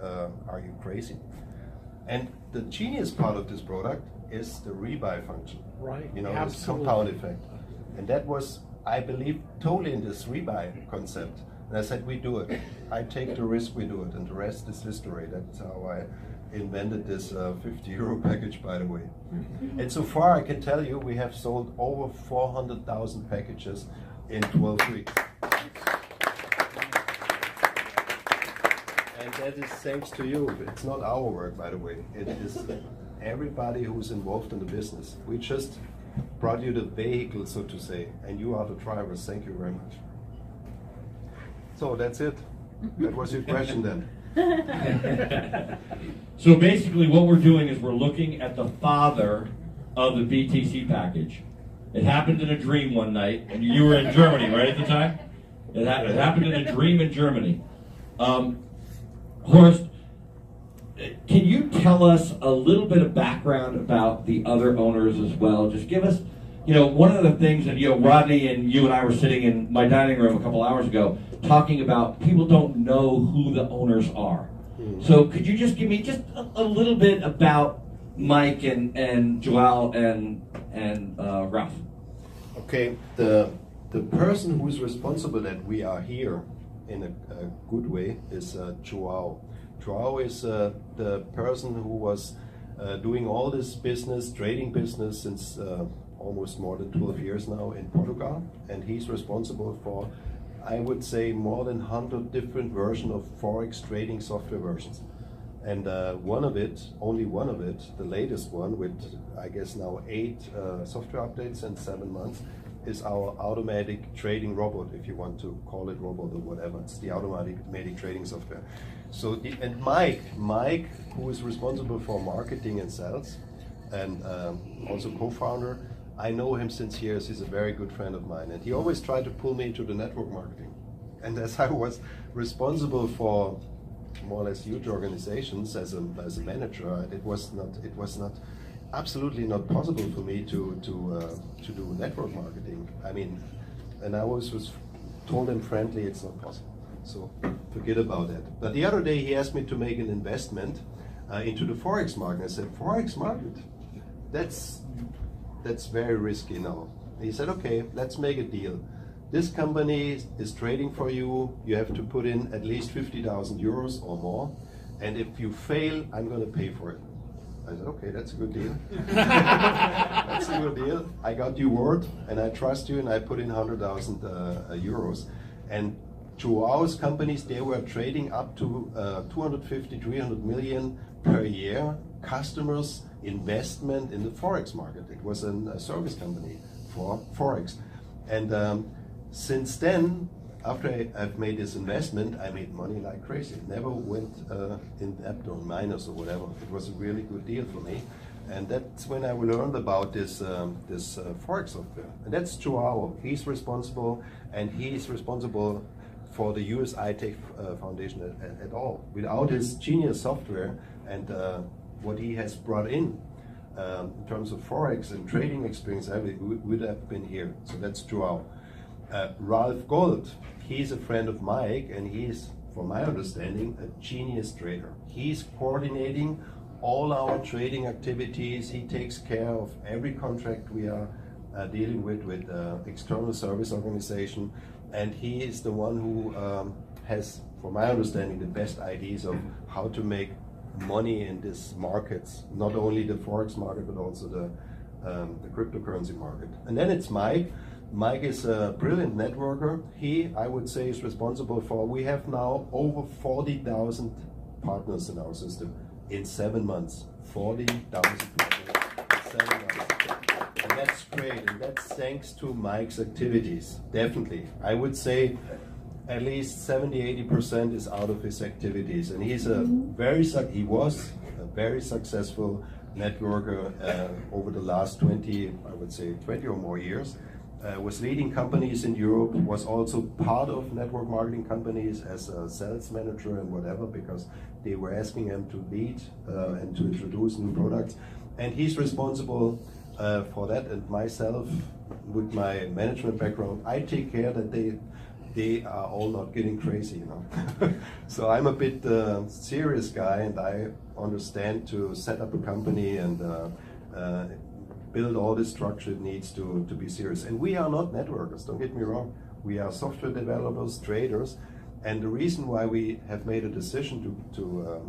are you crazy? And the genius part of this product is the rebuy function. Right. You know, Absolutely. this compound effect. And that was, I believe, totally in this rebuy concept. And I said, we do it. I take the risk, we do it. And the rest is history. That's how I invented this 50 euro package, by the way. And so far, I can tell you, we have sold over 400,000 packages in 12 weeks. And that is thanks to you. It's not our work, by the way. It is everybody who's involved in the business. We just brought you the vehicle, so to say, and you are the drivers. Thank you very much. So that's it. That was your question then. So basically what we're doing is we're looking at the father of the BTC package. It happened in a dream one night, and you were in Germany, right, at the time? It happened in a dream in Germany. Horst, can you tell us a little bit of background about the other owners as well? Just give us, you know, one of the things that, you know, Rodney and you and I were sitting in my dining room a couple hours ago talking about people don't know who the owners are. So could you just give me just a little bit about Mike and Joel and Ralph? Okay, the person who is responsible that we are here in a good way is Joao. Joao is the person who was doing all this business, trading business, since almost more than 12 years now in Portugal, and he's responsible for, I would say, more than 100 different versions of Forex trading software versions. And only one of it, the latest one with, I guess now 8 software updates in 7 months, is our automatic trading robot, if you want to call it robot or whatever. It's the automatic trading software. So, and Mike, who is responsible for marketing and sales, and also co-founder, I know him since years. He's a very good friend of mine, and he always tried to pull me into the network marketing. And as I was responsible for more or less huge organizations as a manager, it was absolutely not possible for me to do network marketing. I mean, and I was told him friendly, it's not possible. So forget about that. But the other day he asked me to make an investment into the Forex market. I said, Forex market? That's very risky now. And he said, okay, let's make a deal. This company is trading for you. You have to put in at least 50,000 euros or more. And if you fail, I'm going to pay for it. I said, okay, that's a good deal. That's a good deal. I got your word, and I trust you, and I put in 100,000 euros. And Joao's companies, they were trading up to 250, 300 million per year. Customers' investment in the Forex market. It was a service company for Forex. And since then, after I've made this investment, I made money like crazy. It never went in debt or minus or whatever. It was a really good deal for me. And that's when I learned about this Forex software. And that's Joao. He's responsible, and he's responsible for the USI-Tech Foundation at all. Without his genius software and what he has brought in terms of Forex and trading experience, we would have been here. So that's Joao. Ralph Gold, he's a friend of Mike, and he's, from my understanding, a genius trader. He's coordinating all our trading activities. He takes care of every contract we are dealing with external service organization, and he is the one who has, from my understanding, the best ideas of how to make money in these markets, not only the Forex market, but also the cryptocurrency market. And then it's Mike. Mike is a brilliant networker. He, I would say, is responsible for, we have now over 40,000 partners in our system in 7 months. 40,000 partners in 7 months. And that's great, and that's thanks to Mike's activities, definitely. I would say at least 70–80% is out of his activities. And he's he was a very successful networker over the last 20 or more years. Was leading companies in Europe, was also part of network marketing companies as a sales manager and whatever, because they were asking him to lead and to introduce new products. And he's responsible for that, and myself, with my management background, I take care that they are all not getting crazy, you know. So I'm a bit serious guy, and I understand to set up a company and build all the structure it needs to be serious. And we are not networkers, don't get me wrong. We are software developers, traders, and the reason why we have made a decision to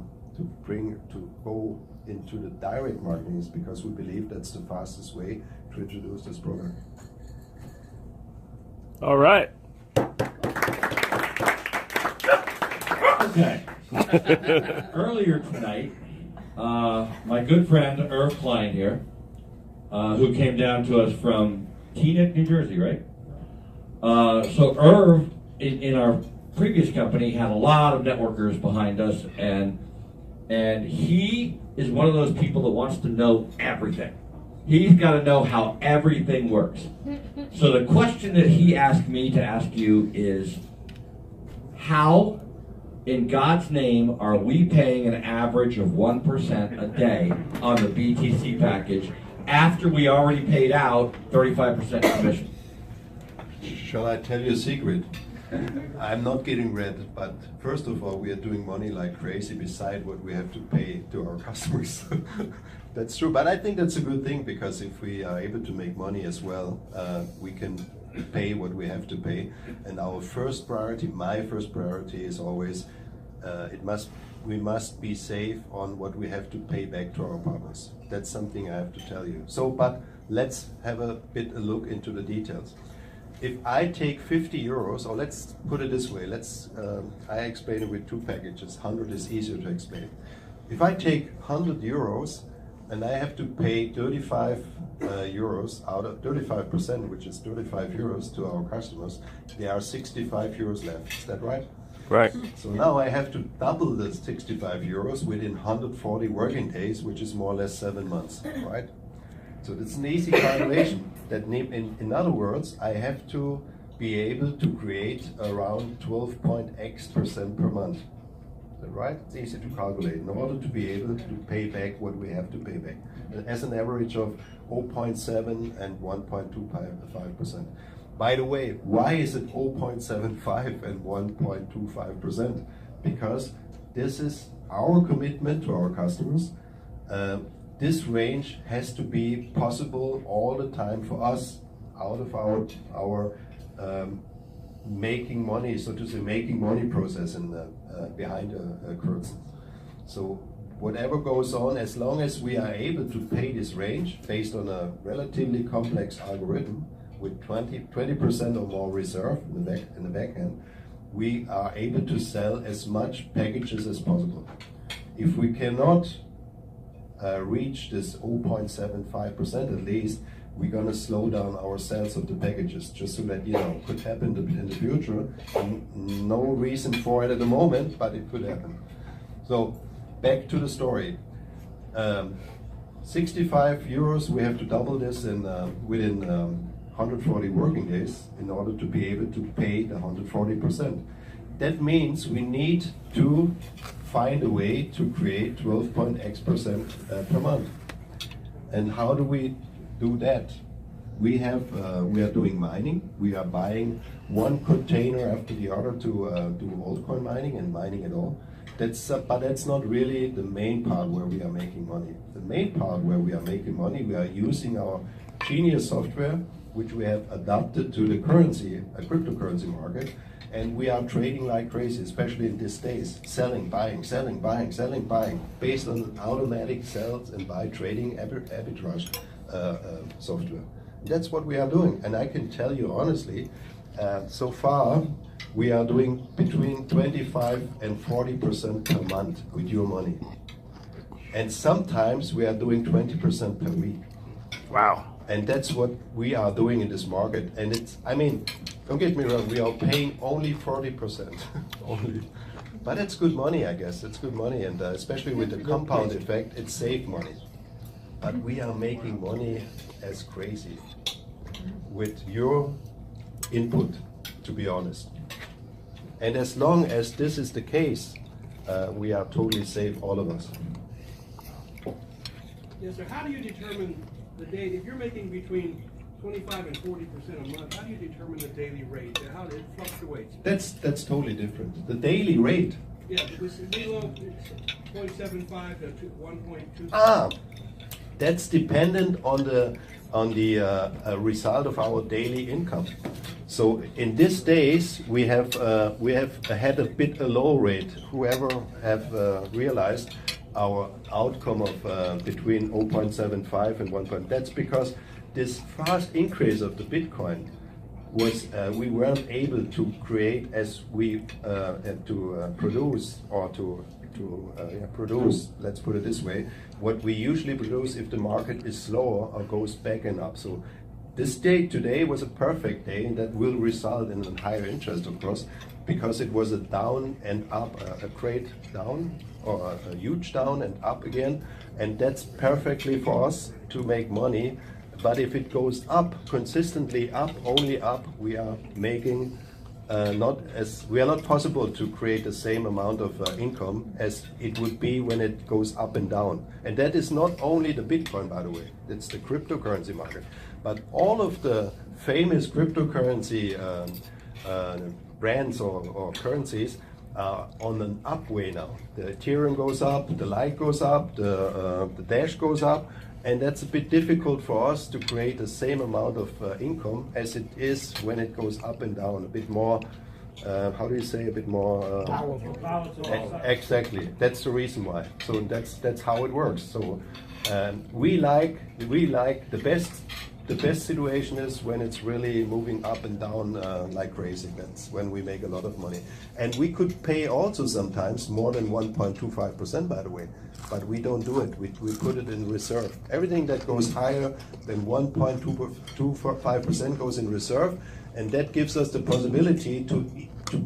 go into the direct marketing is because we believe that's the fastest way to introduce this product. All right. Okay. Earlier tonight, my good friend Irv Klein here, who came down to us from Teaneck, New Jersey, right? So Irv, in our previous company, had a lot of networkers behind us, and he is one of those people that wants to know everything. He's got to know how everything works. So the question that he asked me to ask you is, how, in God's name, are we paying an average of 1% a day on the BTC package after we already paid out 35% commission? Shall I tell you a secret? I'm not getting red, but first of all, we are doing money like crazy beside what we have to pay to our customers. That's true, but I think that's a good thing, because if we are able to make money as well, we can pay what we have to pay. And our first priority, my first priority, is always we must be safe on what we have to pay back to our partners. That's something I have to tell you. So, but let's have a look into the details. If I take 50 euros, or let's put it this way, I explain it with two packages. 100 is easier to explain. If I take 100 euros and I have to pay 35 euros out of 35%, which is 35 euros to our customers, there are 65 euros left. Is that right? Right. So now I have to double the 65 euros within 140 working days, which is more or less 7 months, right? So that's an easy calculation. That in other words, I have to be able to create around 12.x% per month. Is that right? It's easy to calculate in order to be able to pay back what we have to pay back, as an average of 0.7 and 1.25%. By the way, why is it 0.75 and 1.25%? Because this is our commitment to our customers. This range has to be possible all the time for us, out of our making money, so to say, making money process behind a curtain. So whatever goes on, as long as we are able to pay this range based on a relatively complex algorithm with 20% or more reserve in the back end, we are able to sell as much packages as possible. If we cannot reach this 0.75% at least, we're going to slow down our sales of the packages, just so that, you know, could happen in the future. No reason for it at the moment, but it could happen. So back to the story. 65 euros, we have to double this within 140 working days in order to be able to pay the 140%. That means we need to find a way to create 12.x% per month. And how do we do that? We are doing mining. We are buying one container after the other to do altcoin mining and mining it all. But that's not really the main part where we are making money. The main part where we are making money, we are using our Genius software, which we have adapted to the cryptocurrency market. And we are trading like crazy, especially in these days. Selling, buying, selling, buying, selling, buying, based on automatic sales and buy trading arbitrage software. That's what we are doing. And I can tell you honestly, so far we are doing between 25 and 40% per month with your money. And sometimes we are doing 20% per week. Wow. And that's what we are doing in this market. And it's, I mean, don't get me wrong, we are paying only 40%. only. But it's good money, I guess. It's good money. And especially with the compound effect, it's safe money. But we are making money as crazy with your input, to be honest. And as long as this is the case, we are totally safe, all of us. Yes, sir. How do you determine the date? If you're making between 25 and 40% a month. How do you determine the daily rate? How it fluctuates? That's totally different. The daily rate. Yeah, because below 0.75 to 1.2. That's dependent on the result of our daily income. So in these days we have had a bit a low rate. Whoever have realized our outcome of between 0.75 and 1. That's because this fast increase of the Bitcoin was we weren't able to create as we produce or to produce. Let's put it this way: what we usually produce if the market is slower or goes back and up. So this day today was a perfect day, and that will result in a higher interest, of course, because it was a down and up, a great down or a huge down and up again, and that's perfectly for us to make money. But if it goes up consistently, up only up, we are making we are not possible to create the same amount of income as it would be when it goes up and down. And that is not only the Bitcoin, by the way, it's the cryptocurrency market. But all of the famous cryptocurrency brands or currencies are on an upway now. The Ethereum goes up, the Lite goes up, the Dash goes up, and that's a bit difficult for us to create the same amount of income as it is when it goes up and down. A bit more, how do you say, a bit more exactly. That's the reason why. So that's how it works. So we like the best situation is when it's really moving up and down like crazy. That's when we make a lot of money. And we could pay also sometimes more than 1.25%, by the way, but we don't do it. We put it in reserve. Everything that goes higher than 1.25% goes in reserve, and that gives us the possibility to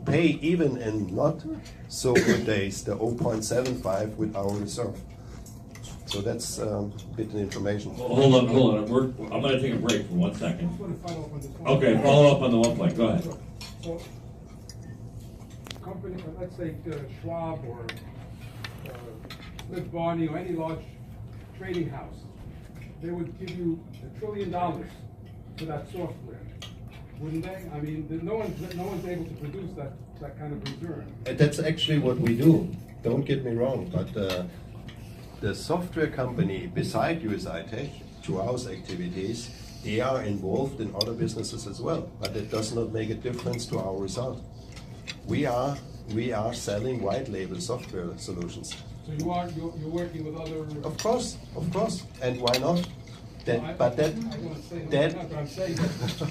pay even in not so good days the 0.75 with our reserve. So that's a bit of information. Hold on. I'm going to take a break for 1 second. I just want to follow up on this one. Okay, follow up on the one point. Go ahead. So company, let's say Schwab or Liv Barney or any large trading house, they would give you $1 trillion for that software, wouldn't they? I mean, no one's able to produce that kind of return. That's actually what we do. Don't get me wrong, but the software company beside USI-Tech, through our activities, they are involved in other businesses as well, but it does not make a difference to our result. We are selling white label software solutions. So you're working with other. Of course, and why not? I'm saying that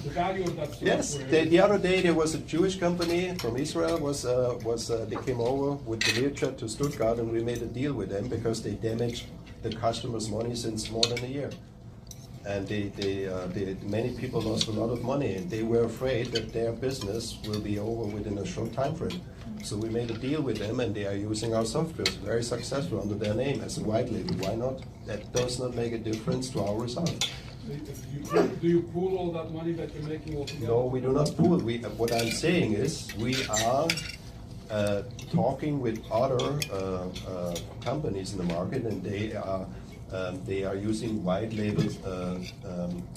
the value of that software. Yes, the other day there was a Jewish company from Israel they came over with the Learjet to Stuttgart, and we made a deal with them because they damaged the customer's money since more than a year, and many people lost a lot of money, and they were afraid that their business will be over within a short time frame. So we made a deal with them, and they are using our software very successful under their name as a white label. Why not? That does not make a difference to our result. Do you pool all that money that you're making altogether? No, we do not pool. What I'm saying is we are talking with other companies in the market, and they are using white label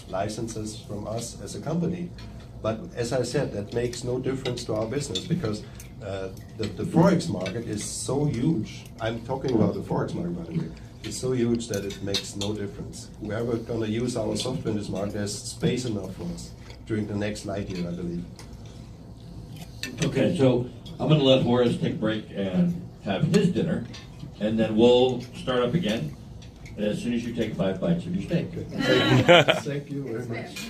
licenses from us as a company. But as I said, that makes no difference to our business because the Forex market is so huge. I'm talking about the Forex market, by the way. It's so huge that it makes no difference. Whoever going to use our software in this market, there's space enough for us during the next light year, I believe. Okay, so I'm going to let Horst take a break and have his dinner, and then we'll start up again as soon as you take 5 bites of your steak. Thank you very much.